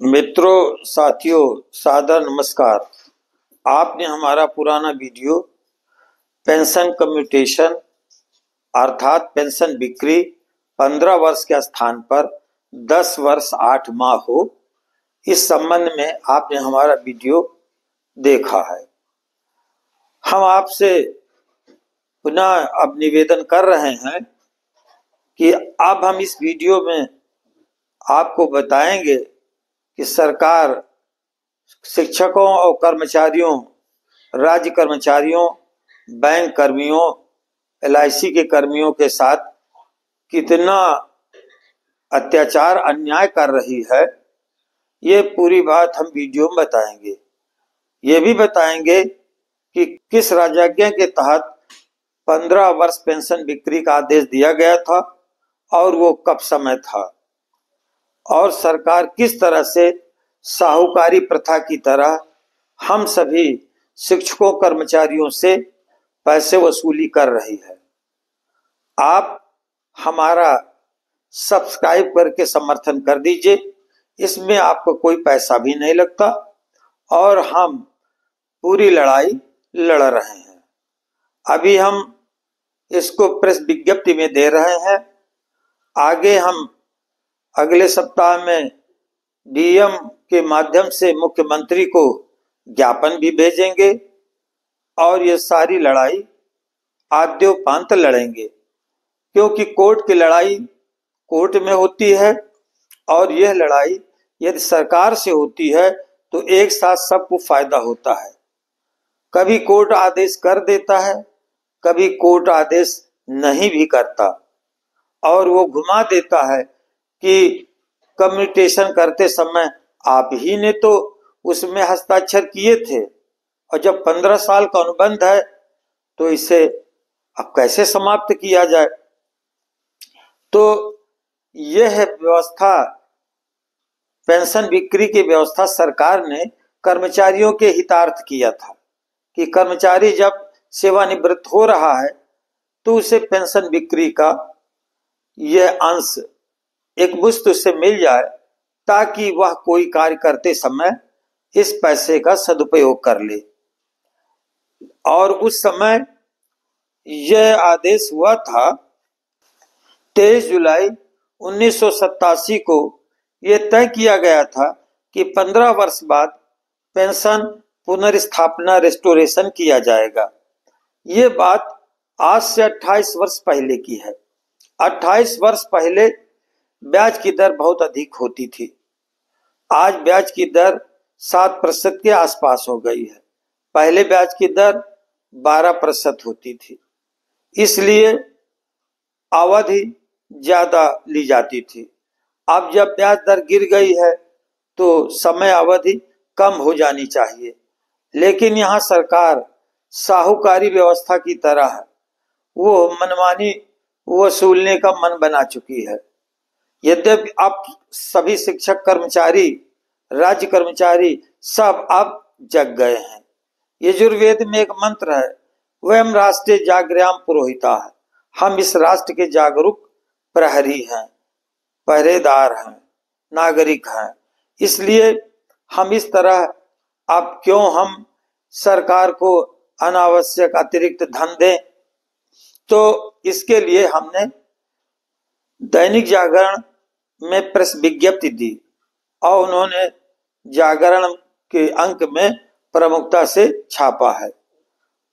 मित्रों, साथियों, सादर नमस्कार। आपने हमारा पुराना वीडियो पेंशन कम्यूटेशन अर्थात पेंशन बिक्री 15 वर्ष के स्थान पर 10 वर्ष 8 माह हो, इस संबंध में आपने हमारा वीडियो देखा है। हम आपसे पुनः अब निवेदन कर रहे हैं कि अब हम इस वीडियो में आपको बताएंगे कि सरकार शिक्षकों और कर्मचारियों, राज्य कर्मचारियों, बैंक कर्मियों, LIC के कर्मियों के साथ कितना अत्याचार अन्याय कर रही है, ये पूरी बात हम वीडियो में बताएंगे। ये भी बताएंगे कि किस राजज्ञा के तहत 15 वर्ष पेंशन बिक्री का आदेश दिया गया था और वो कब समय था, और सरकार किस तरह से साहूकारी प्रथा की तरह हम सभी शिक्षकों कर्मचारियों से पैसे वसूली कर रही है। आप हमारा सब्सक्राइब करके समर्थन कर दीजिए, इसमें आपको कोई पैसा भी नहीं लगता और हम पूरी लड़ाई लड़ रहे हैं। अभी हम इसको प्रेस विज्ञप्ति में दे रहे हैं। आगे हम अगले सप्ताह में DM के माध्यम से मुख्यमंत्री को ज्ञापन भी भेजेंगे और ये सारी लड़ाई आद्योपांत लड़ेंगे, क्योंकि कोर्ट की लड़ाई कोर्ट में होती है और यह लड़ाई यदि सरकार से होती है तो एक साथ सबको फायदा होता है। कभी कोर्ट आदेश कर देता है, कभी कोर्ट आदेश नहीं भी करता और वो घुमा देता है कि कम्यूटेशन करते समय आप ही ने तो उसमें हस्ताक्षर किए थे, और जब 15 साल का अनुबंध है तो इसे अब कैसे समाप्त किया जाए। तो यह व्यवस्था, पेंशन बिक्री की व्यवस्था सरकार ने कर्मचारियों के हितार्थ किया था कि कर्मचारी जब सेवानिवृत्त हो रहा है तो उसे पेंशन बिक्री का यह अंश एक मुश्त उससे मिल जाए, ताकि वह कोई कार्य करते समय इस पैसे का सदुपयोग कर ले। और उस समय यह आदेश हुआ था 23 जुलाई 1987 को। यह तय किया गया था कि 15 वर्ष बाद पेंशन पुनर्स्थापना रेस्टोरेशन किया जाएगा। ये बात आज से 28 वर्ष पहले की है। 28 वर्ष पहले ब्याज की दर बहुत अधिक होती थी। आज ब्याज की दर 7% के आसपास हो गई है। पहले ब्याज की दर 12% होती थी, इसलिए अवधि ज्यादा ली जाती थी। अब जब ब्याज दर गिर गई है तो समय अवधि कम हो जानी चाहिए, लेकिन यहाँ सरकार साहूकारी व्यवस्था की तरह वो मनमानी वसूलने का मन बना चुकी है। यद्यपि अब सभी शिक्षक कर्मचारी, राज्य कर्मचारी सब अब जग गए हैं। यजुर्वेद में एक मंत्र है, वयम राष्ट्रीय जागृयाम पुरोहिता है। हम इस राष्ट्र के जागरूक प्रहरी हैं, पहरेदार हैं, नागरिक हैं। इसलिए हम इस तरह अब क्यों हम सरकार को अनावश्यक अतिरिक्त धन दें। तो इसके लिए हमने दैनिक जागरण में प्रेस विज्ञप्ति दी और उन्होंने जागरण के अंक में प्रमुखता से छापा है।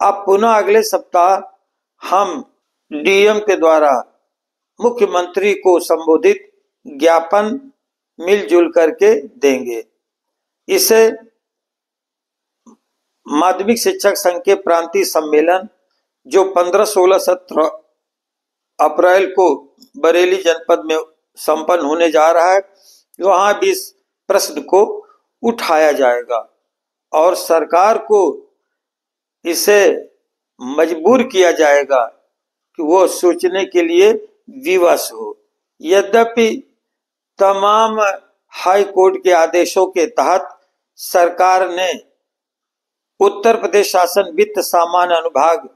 अब पुनः अगले सप्ताह हम DM के द्वारा मुख्यमंत्री को संबोधित ज्ञापन मिलजुल करके देंगे। इसे माध्यमिक शिक्षक संघ के प्रांतीय सम्मेलन जो 15, 16, 17 अप्रैल को बरेली जनपद में संपन्न होने जा रहा है, वहां भी इस प्रश्न को उठाया जाएगा और सरकार को इसे मजबूर किया जाएगा कि वो सोचने के लिए विवश हो। यद्यपि तमाम हाई कोर्ट के आदेशों के तहत सरकार ने उत्तर प्रदेश शासन वित्त सामान्य अनुभाग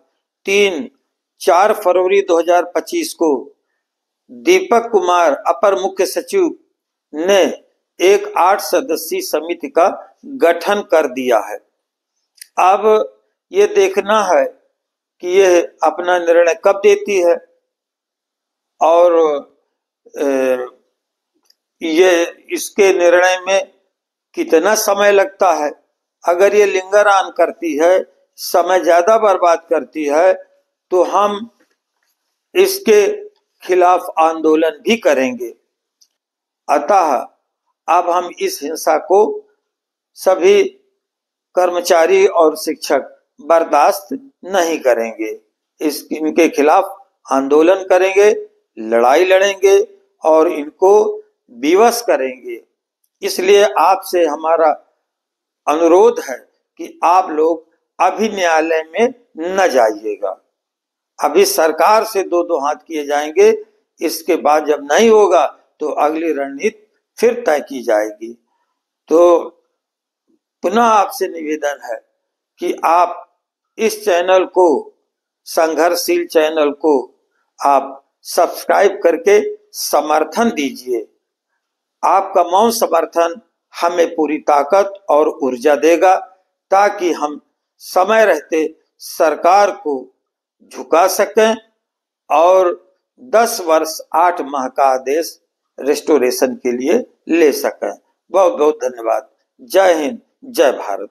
4 फरवरी 2025 को दीपक कुमार अपर मुख्य सचिव ने एक 8 सदस्यीय समिति का गठन कर दिया है। अब ये देखना है कि ये अपना निर्णय कब देती है और ये इसके निर्णय में कितना समय लगता है। अगर ये लिंगरान करती है, समय ज्यादा बर्बाद करती है, तो हम इसके खिलाफ आंदोलन भी करेंगे। अतः अब हम इस हिंसा को सभी कर्मचारी और शिक्षक बर्दाश्त नहीं करेंगे। इनके खिलाफ आंदोलन करेंगे, लड़ाई लड़ेंगे और इनको विवश करेंगे। इसलिए आपसे हमारा अनुरोध है कि आप लोग अभी न्यायालय में न जाइएगा। अभी सरकार से दो दो हाथ किए जाएंगे, इसके बाद जब नहीं होगा तो अगली रणनीति फिर तय की जाएगी। तो पुनः आपसे निवेदन है कि आप इस चैनल को, संघर्षशील चैनल को आप सब्सक्राइब करके समर्थन दीजिए। आपका मौन समर्थन हमें पूरी ताकत और ऊर्जा देगा, ताकि हम समय रहते सरकार को झुका सकें और 10 वर्ष 8 माह का आदेश रेस्टोरेशन के लिए ले सकें। बहुत बहुत धन्यवाद। जय हिंद, जय भारत।